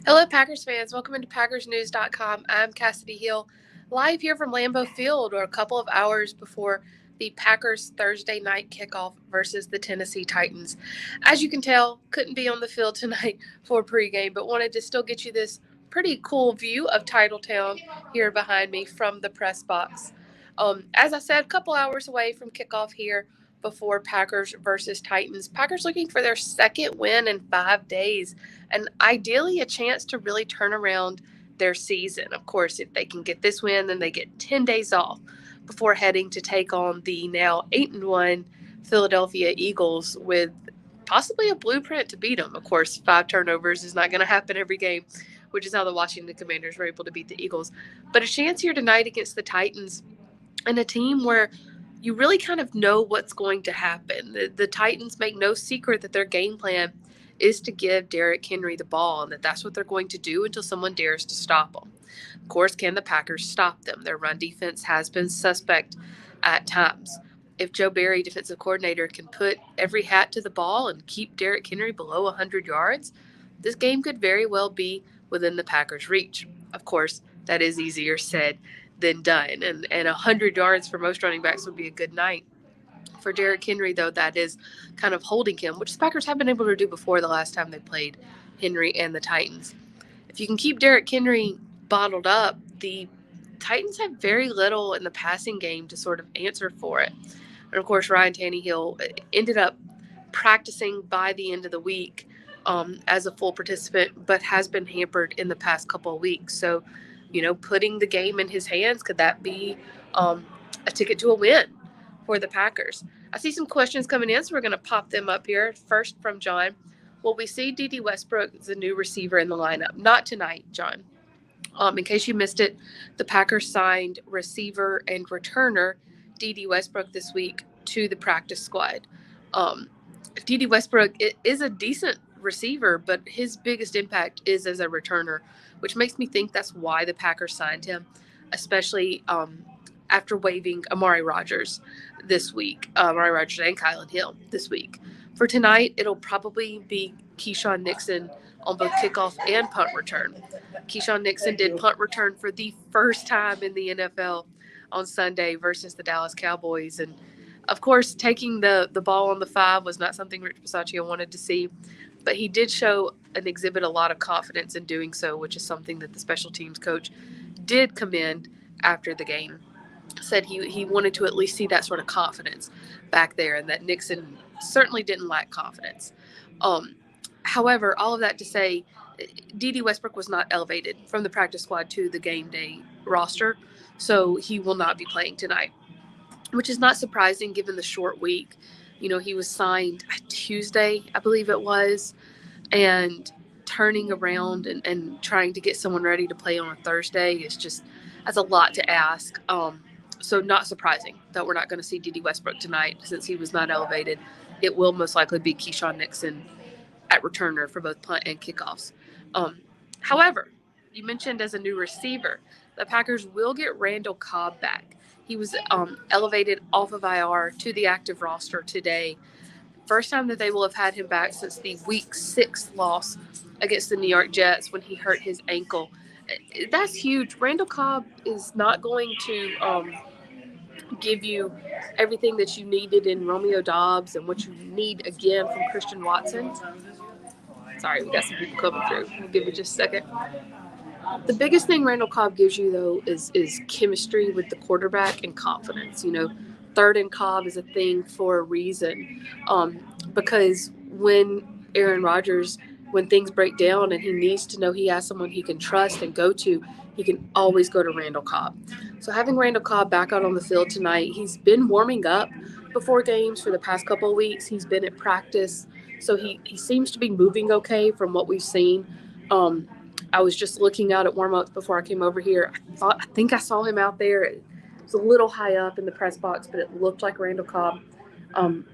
Hello, Packers fans. Welcome into PackersNews.com. I'm Kassidy Hill, live here from Lambeau Field, or a couple of hours before the Packers Thursday night kickoff versus the Tennessee Titans. As you can tell, couldn't be on the field tonight for pregame, but wanted to still get you this pretty cool view of Titletown here behind me from the press box. As I said, a couple hours away from kickoff here before Packers versus Titans. Packers looking for their second win in 5 days and ideally a chance to really turn around their season. Of course, if they can get this win, then they get 10 days off before heading to take on the now 8-1 Philadelphia Eagles with possibly a blueprint to beat them. Of course, 5 turnovers is not going to happen every game, which is how the Washington Commanders were able to beat the Eagles. But a chance here tonight against the Titans and a team where you really kind of know what's going to happen. The Titans make no secret that their game plan is to give Derrick Henry the ball and that that's what they're going to do until someone dares to stop them. Of course, can the Packers stop them? Their run defense has been suspect at times. If Joe Barry, defensive coordinator, can put every hat to the ball and keep Derrick Henry below 100 yards, this game could very well be within the Packers' reach. Of course, that is easier said than done. And 100 yards for most running backs would be a good night. For Derrick Henry, though, that is kind of holding him, which the Packers have been able to do before the last time they played Henry and the Titans. If you can keep Derrick Henry bottled up, the Titans have very little in the passing game to sort of answer for it. And of course, Ryan Tannehill ended up practicing by the end of the week as a full participant, but has been hampered in the past couple of weeks. So, putting the game in his hands, could that be a ticket to a win for the Packers? I see some questions coming in, so we're going to pop them up here. First from John. Will we see D.D. Westbrook as a new receiver in the lineup? Not tonight, John. In case you missed it, the Packers signed receiver and returner D.D. Westbrook this week to the practice squad. Um, D.D. Westbrook is a decent receiver, but his biggest impact is as a returner, which makes me think that's why the Packers signed him, especially after waiving Amari Rogers this week, Amari Rogers and Kylan Hill this week. For tonight, it'll probably be Keyshawn Nixon on both kickoff and punt return. Keyshawn Nixon did punt return for the first time in the NFL on Sunday versus the Dallas Cowboys. And of course, taking the ball on the 5 was not something Rich Bisaccia wanted to see, but he did show and exhibit a lot of confidence in doing so, which is something that the special teams coach did commend after the game. Said he wanted to at least see that sort of confidence back there, and that Nixon certainly didn't lack confidence. Um, However, all of that to say, D.D. Westbrook was not elevated from the practice squad to the game day roster, so he will not be playing tonight, which is not surprising given the short week. He was signed Tuesday, I believe it was, and turning around and trying to get someone ready to play on a Thursday is just, that's a lot to ask. So not surprising that we're not going to see D.D. Westbrook tonight since he was not elevated. It will most likely be Keyshawn Nixon at returner for both punt and kickoffs. However, you mentioned as a new receiver, the Packers will get Randall Cobb back. He was elevated off of IR to the active roster today. First time that they will have had him back since the Week 6 loss against the New York Jets when he hurt his ankle. That's huge. Randall Cobb is not going to give you everything that you needed in Romeo Doubs and what you need again from Christian Watson. Sorry, we got some people coming through. We'll give it just a second. The biggest thing Randall Cobb gives you, though, is chemistry with the quarterback and confidence. Third and Cobb is a thing for a reason, because when Aaron Rodgers, when things break down and he needs to know he has someone he can trust and go to, he can always go to Randall Cobb. So having Randall Cobb back out on the field tonight, he's been warming up before games for the past couple of weeks. He's been at practice, so he seems to be moving okay from what we've seen. I was just looking out at warm-ups before I came over here. I think I saw him out there. It was a little high up in the press box, but it looked like Randall Cobb.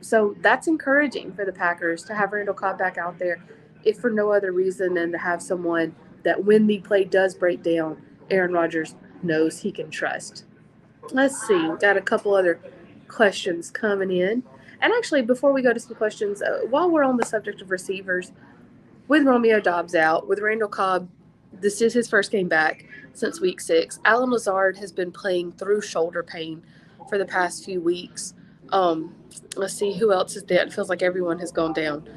So that's encouraging for the Packers to have Randall Cobb back out there, if for no other reason than to have someone that when the play does break down, Aaron Rodgers knows he can trust. Let's see. Got a couple other questions coming in. And actually, before we go to some questions, while we're on the subject of receivers, with Romeo Doubs out, with Randall Cobb This is his first game back since week 6. Alan Lazard has been playing through shoulder pain for the past few weeks. Let's see who else is dead. It feels like everyone has gone down.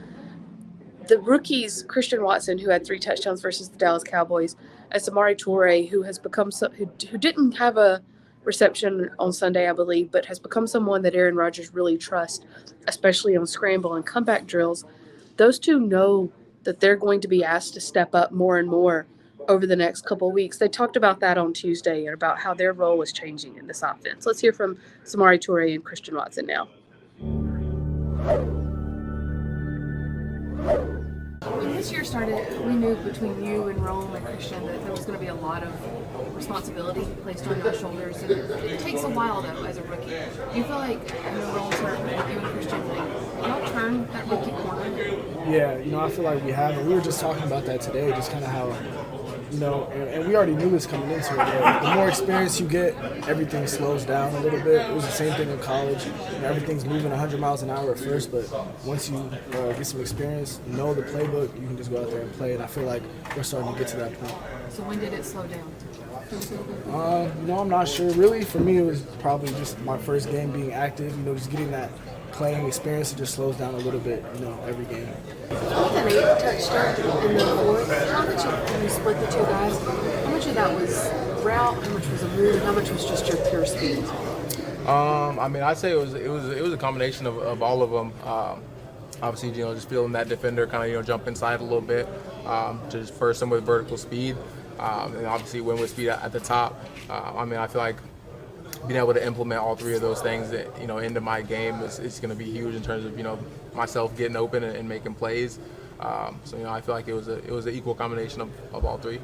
The rookies, Christian Watson, who had 3 touchdowns versus the Dallas Cowboys, and Samari Toure, who has become who didn't have a reception on Sunday, I believe, but has become someone that Aaron Rodgers really trusts, especially on scramble and comeback drills. Those two know that they're going to be asked to step up more and more over the next couple of weeks. They talked about that on Tuesday and about how their role is changing in this offense. Let's hear from Samari Toure and Christian Watson now. When this year started, we knew between you and Rome and Christian that there was going to be a lot of responsibility placed on your shoulders. And it takes a while, though, as a rookie. Do you feel like in the role turn with you and Christian, like, y'all turn that rookie corner? Yeah, I feel like we have. And we were just talking about that today, just kind of how, and we already knew this coming into it. But the more experience you get, everything slows down a little bit. It was the same thing in college. Everything's moving 100 miles an hour at first, but once you get some experience, know the playbook, you can just go out there and play. And I feel like we're starting to get to that point. So when did it slow down? I'm not sure. Really, for me, it was probably just my first game being active. Just getting that playing experience. It just slows down a little bit, every game. With an 8 touchdown in the fourth, how much when you split the two guys? How much of that was route? How much was a move? And how much was just your pure speed? I'd say it was a combination of all of them. Obviously, just feeling that defender kind of jump inside a little bit, just first some with vertical speed, and obviously win with speed at the top. I feel like being able to implement all 3 of those things that into my game is going to be huge in terms of myself getting open and making plays. So I feel like it was an equal combination of all 3.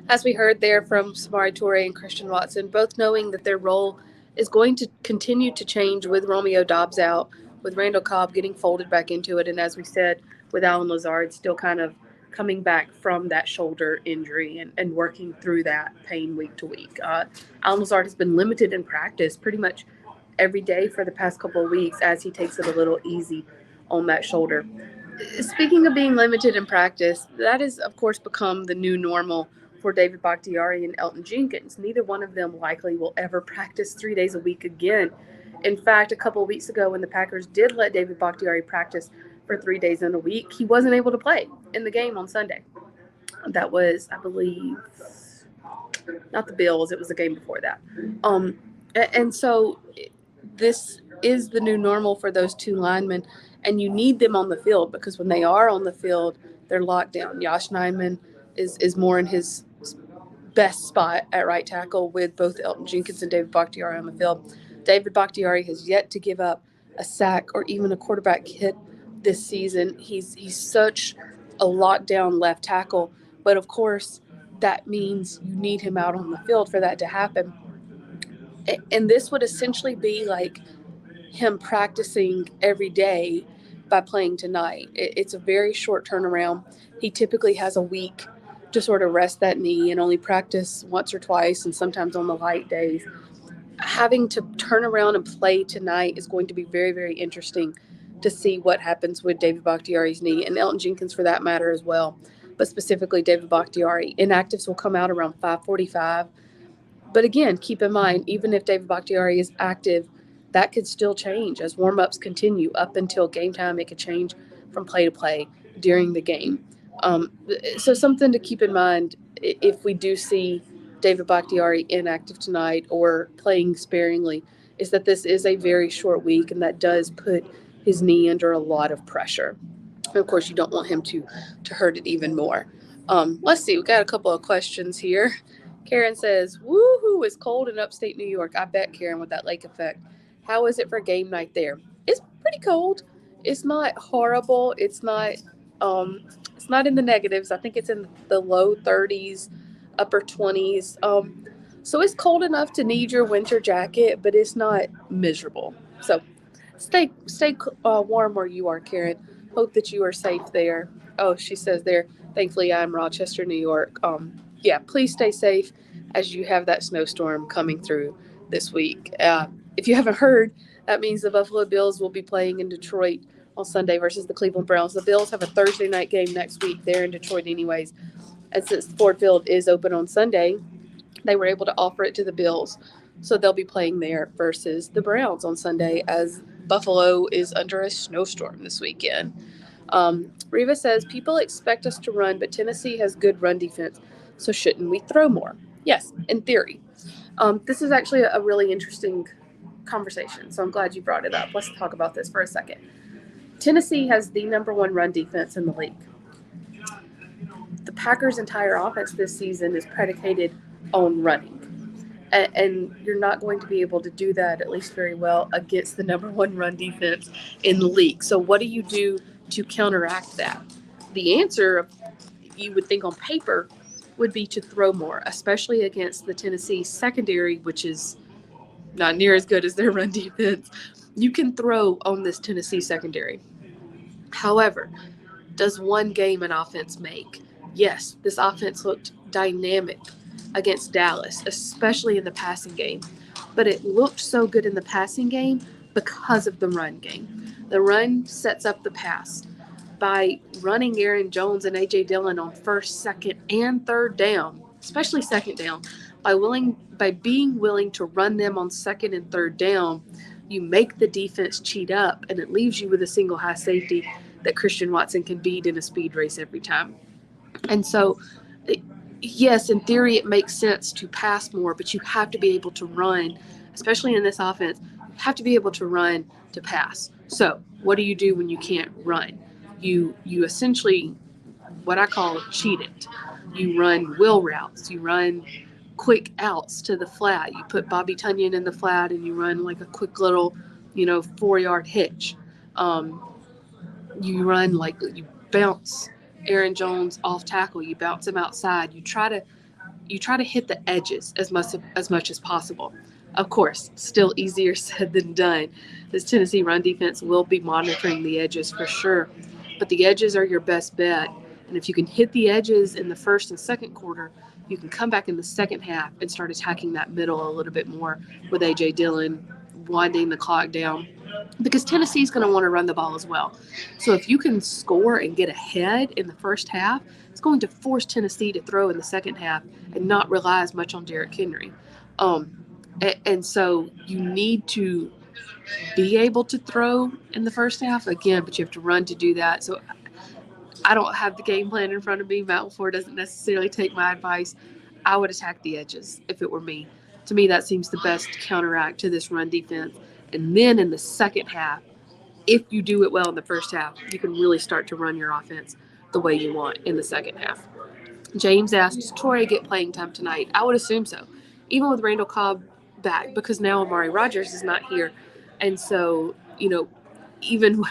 As we heard there from Samari Toure and Christian Watson, both knowing that their role is going to continue to change with Romeo Doubs out, with Randall Cobb getting folded back into it, and as we said, with Alan Lazard still kind of coming back from that shoulder injury and working through that pain week to week. Alan Lazard has been limited in practice pretty much every day for the past couple of weeks as he takes it a little easy on that shoulder. Speaking of being limited in practice, that has, of course, become the new normal for David Bakhtiari and Elton Jenkins. Neither one of them likely will ever practice 3 days a week again. In fact, a couple of weeks ago when the Packers did let David Bakhtiari practice for 3 days in a week, he wasn't able to play in the game on Sunday. That was, I believe, not the Bills. It was the game before that. And so this is the new normal for those two linemen, and you need them on the field because when they are on the field, they're locked down. Josh Nijman is more in his best spot at right tackle with both Elton Jenkins and David Bakhtiari on the field. David Bakhtiari has yet to give up a sack or even a quarterback hit this season. He's such a lockdown left tackle, but of course that means you need him out on the field for that to happen. And this would essentially be like him practicing every day by playing tonight. It's a very short turnaround. He typically has a week to sort of rest that knee and only practice once or twice and sometimes on the light days. Having to turn around and play tonight is going to be very, very interesting to see what happens with David Bakhtiari's knee and Elton Jenkins for that matter as well. But specifically David Bakhtiari. Inactives will come out around 5:45. But again, keep in mind, even if David Bakhtiari is active, that could still change as warm-ups continue up until game time. It could change from play to play during the game. So something to keep in mind if we do see David Bakhtiari inactive tonight or playing sparingly is that this is a very short week and that does put his knee under a lot of pressure. And of course, you don't want him to hurt it even more. Let's see. We got a couple of questions here. Karen says, woohoo, it's cold in upstate New York. I bet, Karen, with that lake effect. How is it for game night there? It's pretty cold. It's not horrible. It's not in the negatives. I think it's in the low 30s, upper 20s. So it's cold enough to need your winter jacket, but it's not miserable. So stay warm where you are, Karen. Hope that you are safe there. Oh, she says there, thankfully I'm Rochester, New York. Yeah, please stay safe as you have that snowstorm coming through this week. If you haven't heard, that means the Buffalo Bills will be playing in Detroit on Sunday versus the Cleveland Browns. The Bills have a Thursday night game next week. They're in Detroit anyways. And since Ford Field is open on Sunday, they were able to offer it to the Bills. So they'll be playing there versus the Browns on Sunday as Buffalo is under a snowstorm this weekend. Riva says, people expect us to run, but Tennessee has good run defense, so shouldn't we throw more? Yes, in theory. This is actually a really interesting conversation, so I'm glad you brought it up. Let's talk about this for a second. Tennessee has the number one run defense in the league. The Packers' entire offense this season is predicated on running. And you're not going to be able to do that, at least very well, against the number one run defense in the league. So what do you do to counteract that? The answer, you would think on paper, would be to throw more, especially against the Tennessee secondary, which is not near as good as their run defense. You can throw on this Tennessee secondary. However, does one game an offense make? Yes, this offense looked dynamic against Dallas, especially in the passing game. But it looked so good in the passing game because of the run game. The run sets up the pass. By running Aaron Jones and A.J. Dillon on first, second, and third down, especially second down, by being willing to run them on second and third down, you make the defense cheat up, and it leaves you with a single high safety that Christian Watson can beat in a speed race every time. And so, yes, in theory, it makes sense to pass more, but you have to be able to run, especially in this offense. You have to be able to run to pass. So, what do you do when you can't run? You essentially, what I call cheat it. You run wheel routes. You run quick outs to the flat. You put Bobby Tunyon in the flat, and you run like a quick little, 4-yard hitch. You run like you bounce Aaron Jones off tackle. You bounce him outside. You try to hit the edges as much as possible. Of course, still easier said than done. This Tennessee run defense will be monitoring the edges for sure, but the edges are your best bet. And if you can hit the edges in the first and second quarter, you can come back in the second half and start attacking that middle a little bit more with A.J. Dillon, winding the clock down, because Tennessee's going to want to run the ball as well. So if you can score and get ahead in the first half, it's going to force Tennessee to throw in the second half and not rely as much on Derrick Henry. And so you need to be able to throw in the first half again, but you have to run to do that. So I don't have the game plan in front of me. Matt LaFleur doesn't necessarily take my advice. I would attack the edges if it were me. To me, that seems the best counteract to this run defense. And then in the second half, if you do it well in the first half, you can really start to run your offense the way you want in the second half. James asked, does Torrey get playing time tonight? I would assume so, even with Randall Cobb back, because now Amari Rodgers is not here. And so, even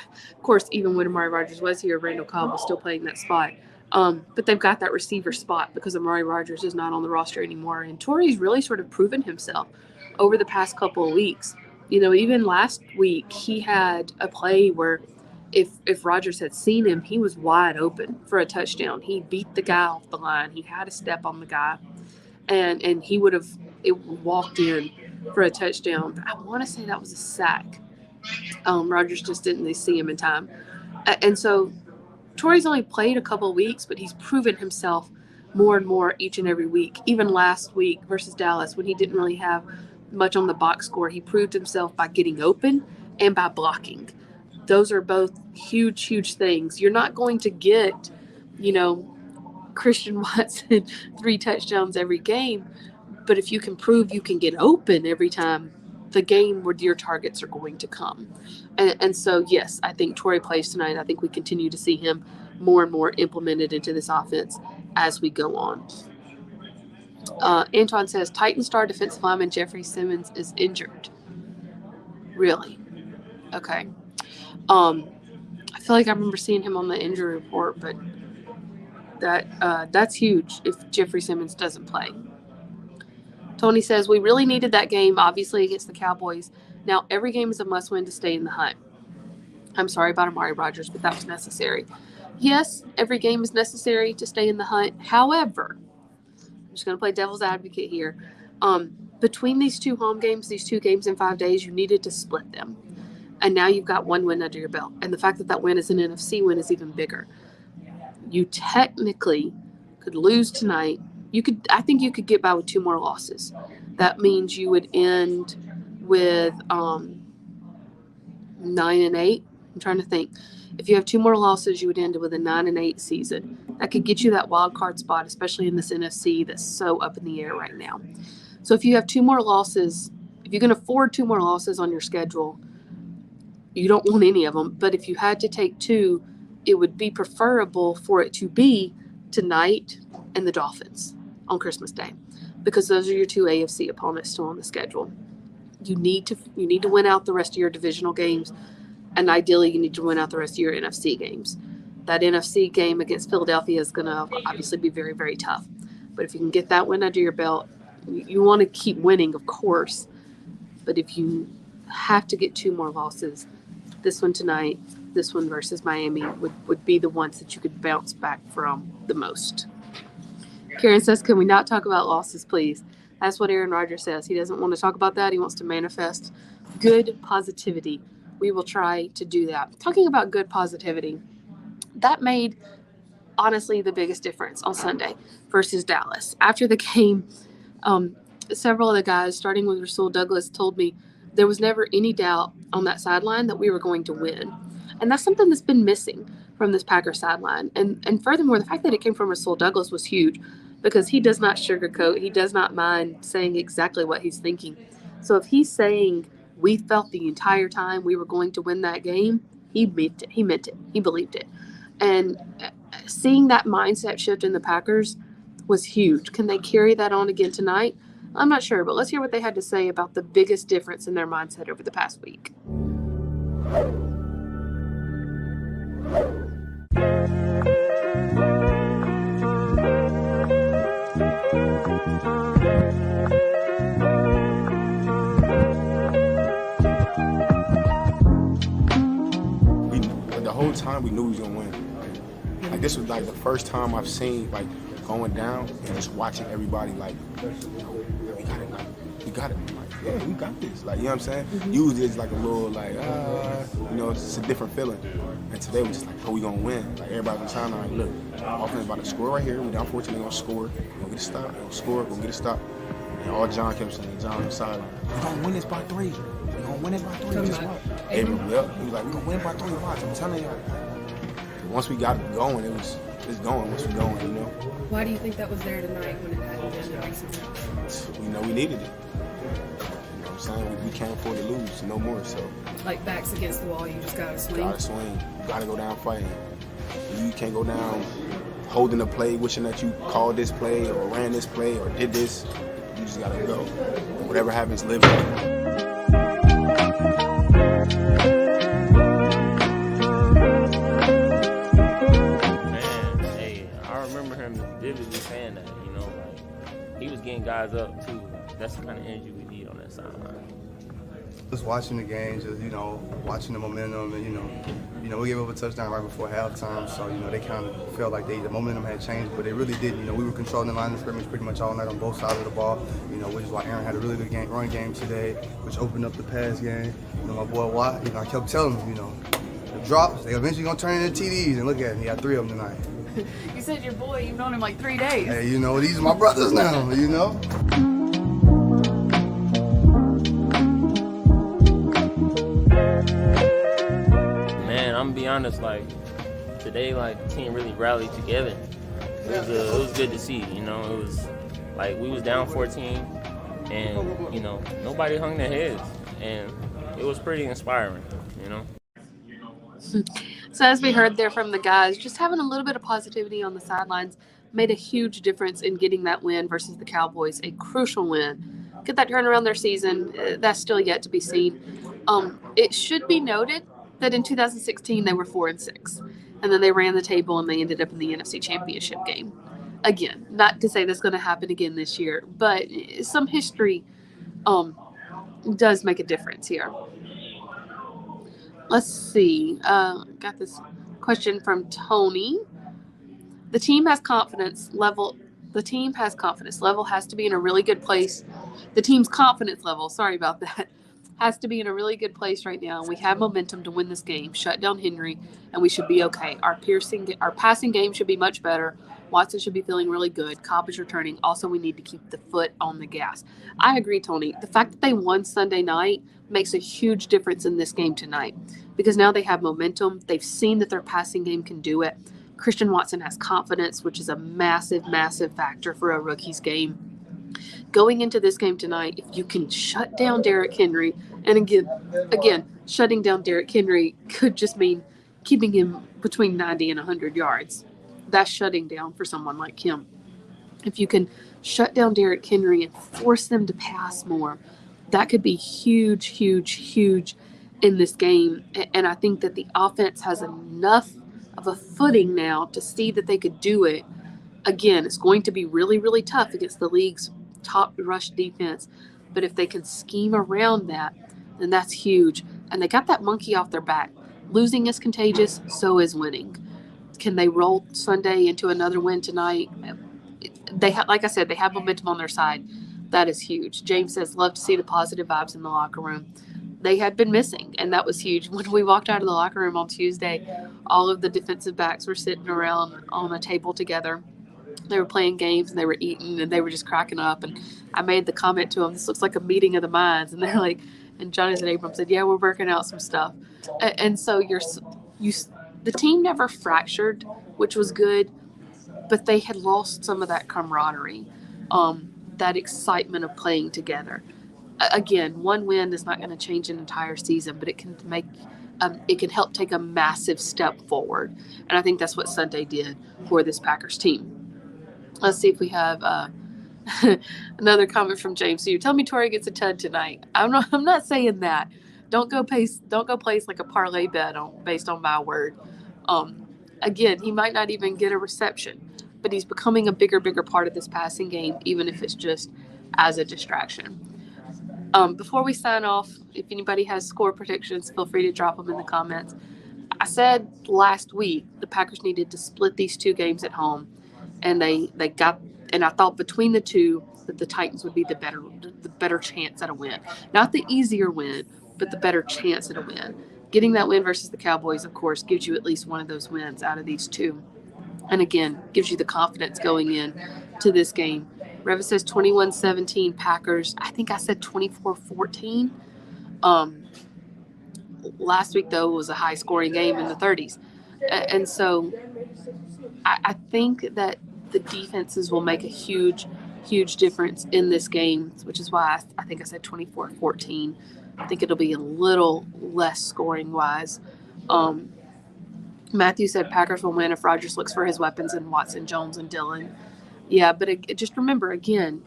when Amari Rodgers was here, Randall Cobb was still playing that spot. But they've got that receiver spot because Amari Rodgers is not on the roster anymore. And Torrey's really sort of proven himself over the past couple of weeks. Even last week, he had a play where if Rodgers had seen him, he was wide open for a touchdown. He beat the guy off the line. He had a step on the guy, and he would have walked in for a touchdown. But I want to say that was a sack. Rodgers just didn't see him in time. And so Torrey's only played a couple of weeks, but he's proven himself more and more each and every week. Even last week versus Dallas, when he didn't really have much on the box score, he proved himself by getting open and by blocking. Those are both huge, huge things. You're not going to get, Christian Watson 3 touchdowns every game, but if you can prove you can get open every time, the game where your targets are going to come. And so, yes, I think Torrey plays tonight. I think we continue to see him more and more implemented into this offense as we go on. Antoine says, Titan star defensive lineman Jeffrey Simmons is injured. Really? Okay. I feel like I remember seeing him on the injury report, but that's huge if Jeffrey Simmons doesn't play. Tony says, we really needed that game, obviously, against the Cowboys. Now, every game is a must-win to stay in the hunt. I'm sorry about Amari Rodgers, but that was necessary. Yes, every game is necessary to stay in the hunt. However, I'm just going to play devil's advocate here. Between these 2 home games, these 2 games in 5 days, you needed to split them. And now you've got 1 win under your belt. And the fact that win is an NFC win is even bigger. You technically could could lose tonight. I think you could get by with 2 more losses. That means you would end with 9-8. I'm trying to think. If you have 2 more losses, you would end with a 9-8 season. That could get you that wild card spot, especially in this NFC that's so up in the air right now. So if you have 2 more losses, if you can afford 2 more losses on your schedule, you don't want any of them. But if you had to take 2, it would be preferable for it to be tonight and the Dolphins on Christmas Day, because those are your 2 AFC opponents still on the schedule. You need to win out the rest of your divisional games, and ideally you need to win out the rest of your NFC games. That NFC game against Philadelphia is going to obviously be very, very tough. But if you can get that win under your belt, you want to keep winning, of course. But if you have to get 2 more losses, this one tonight, this one versus Miami would be the ones that you could bounce back from the most. Karen says, can we not talk about losses, please? That's what Aaron Rodgers says. He doesn't want to talk about that. He wants to manifest good positivity. We will try to do that. Talking about good positivity, that made, honestly, the biggest difference on Sunday versus Dallas. After the game, several of the guys, starting with Rasul Douglas, told me there was never any doubt on that sideline that we were going to win. And that's something that's been missing from this Packers sideline. And furthermore, the fact that it came from Rasul Douglas was huge, because he does not sugarcoat. He does not mind saying exactly what he's thinking. So if he's saying we felt the entire time we were going to win that game, he meant it. He meant it. He believed it. And seeing that mindset shift in the Packers was huge. Can they carry that on again tonight? I'm not sure, but let's hear what they had to say about the biggest difference in their mindset over the past week. The whole time we knew we was gonna win. Like this was like the first time I've seen like going down and just watching everybody like, we got it, like, we got it. Like, yeah, we got this. Like, you know what I'm saying? Usually it's like a little like, you know, it's a different feeling. And today we just like, oh, we gonna win. Like everybody was trying to like, look, offense about to score right here. We down 14, they gonna score. We're gonna get a stop. We're gonna score. We're gonna get a stop. And all John kept saying, John on the sideline, we're gonna win this by 3. We're gonna win it by 3. Just watch. He was like, we're gonna win it by 3. Watch. I'm telling you. Once we got it going, it's going. Once we're going, you know. Why do you think that was there tonight when it hadn't been in recent months? We know we needed it. You know what I'm saying? We can't afford to lose no more. So like backs against the wall, you just gotta swing. Gotta swing. Gotta go down fighting. You can't go down holding the play, wishing that you called this play or ran this play or did this. You just gotta go. Whatever happens, live with it. Vividly saying that, you know, like he was getting guys up too. That's the kind of energy we need on that sideline. Just watching the game, just watching the momentum, and we gave up a touchdown right before halftime, so they kind of felt like the momentum had changed, but it really didn't. We were controlling the line of scrimmage pretty much all night on both sides of the ball. Which is why Aaron had a really good run game today, which opened up the pass game. My boy Watt, I kept telling him, the drops, they eventually gonna turn into TDs, and look at him, he had 3 of them tonight. You said your boy, you've known him like 3 days. Hey, these are my brothers now, Man, I'm gonna be honest, like today, like the team really rallied together. It was good to see, It was like we was down 14 and, nobody hung their heads, and it was pretty inspiring, So as we heard there from the guys, just having a little bit of positivity on the sidelines made a huge difference in getting that win versus the Cowboys, a crucial win. Could that turn around their season? That's still yet to be seen. It should be noted that in 2016 they were 4-6, and then they ran the table and they ended up in the NFC Championship game. Again, not to say that's going to happen again this year, but some history does make a difference here. Let's see. Got this question from Tony. The team has confidence level. The team has confidence level has to be in a really good place. The team's confidence level, sorry about that, has to be in a really good place right now. We have momentum to win this game. Shut down Henry, and we should be okay. Our passing game should be much better. Watson should be feeling really good. Cobb is returning. Also, we need to keep the foot on the gas. I agree, Tony. The fact that they won Sunday night makes a huge difference in this game tonight because now they have momentum. They've seen that their passing game can do it. Christian Watson has confidence, which is a massive, massive factor for a rookie's game. Going into this game tonight, if you can shut down Derrick Henry, and again, shutting down Derrick Henry could just mean keeping him between 90 and 100 yards. That's shutting down for someone like him. If you can shut down Derrick Henry and force them to pass more, that could be huge, huge, huge in this game. And I think that the offense has enough of a footing now to see that they could do it. Again, it's going to be really, really tough against the league's top rush defense. But if they can scheme around that, then that's huge. And they got that monkey off their back. Losing is contagious, so is winning. Can they roll Sunday into another win tonight? Like I said, they have momentum on their side. That is huge. James says, love to see the positive vibes in the locker room. They had been missing, and that was huge. When we walked out of the locker room on Tuesday, all of the defensive backs were sitting around on a table together. They were playing games, and they were eating, and they were just cracking up. And I made the comment to them, this looks like a meeting of the minds. And they're like, and Jonathan Abram said, yeah, we're working out some stuff. And so the team never fractured, which was good, but they had lost some of that camaraderie, that excitement of playing together. Again, one win is not going to change an entire season, but it can help take a massive step forward. And I think that's what Sunday did for this Packers team. Let's see if we have another comment from James. So you tell me Torrey gets a ton tonight. I'm not saying that. Don't go place like a parlay bet based on my word. Again, he might not even get a reception, but he's becoming a bigger part of this passing game, even if it's just as a distraction. Before we sign off, if anybody has score predictions, feel free to drop them in the comments. I said last week the Packers needed to split these two games at home, and they got. And I thought between the two that the Titans would be the better chance at a win, not the easier win, but the better chance at a win. Getting that win versus the Cowboys, of course, gives you at least one of those wins out of these two, and again gives you the confidence going in to this game. Revis says 21-17 Packers. I think I said 24-14. Last week, though, was a high-scoring game in the 30s. And so I think that the defenses will make a huge, huge difference in this game, which is why I think I said 24-14. I think it'll be a little less scoring-wise. Matthew said Packers will win if Rodgers looks for his weapons in Watson, Jones, and Dillon. Yeah, but just remember, again,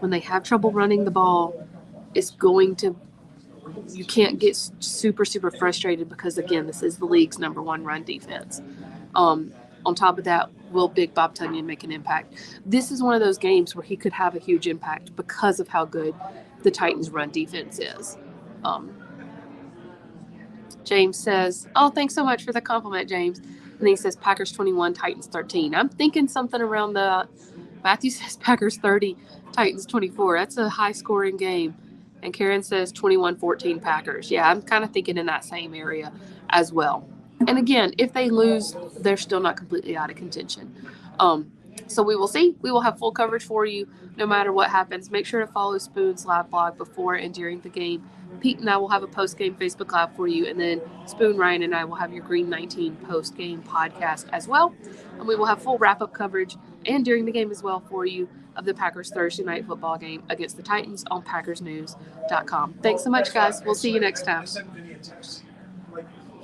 when they have trouble running the ball, you can't get super, super frustrated because, again, this is the league's number one run defense. On top of that, will Big Bob Tunyon make an impact? This is one of those games where he could have a huge impact because of how good the Titans' run defense is. James says, oh, thanks so much for the compliment, James. And then he says Packers 21, Titans 13. I'm thinking something around the Matthew says Packers 30, Titans 24. That's a high-scoring game. And Karen says 21-14 Packers. Yeah, I'm kind of thinking in that same area as well. And again, if they lose, they're still not completely out of contention. So we will see. We will have full coverage for you no matter what happens. Make sure to follow Spoon's live blog before and during the game. Pete and I will have a post-game Facebook Live for you, and then Spoon, Ryan, and I will have your Green 19 post-game podcast as well. And we will have full wrap-up coverage and during the game as well for you of the Packers Thursday night football game against the Titans on PackersNews.com. Thanks so much, guys. We'll see you next time.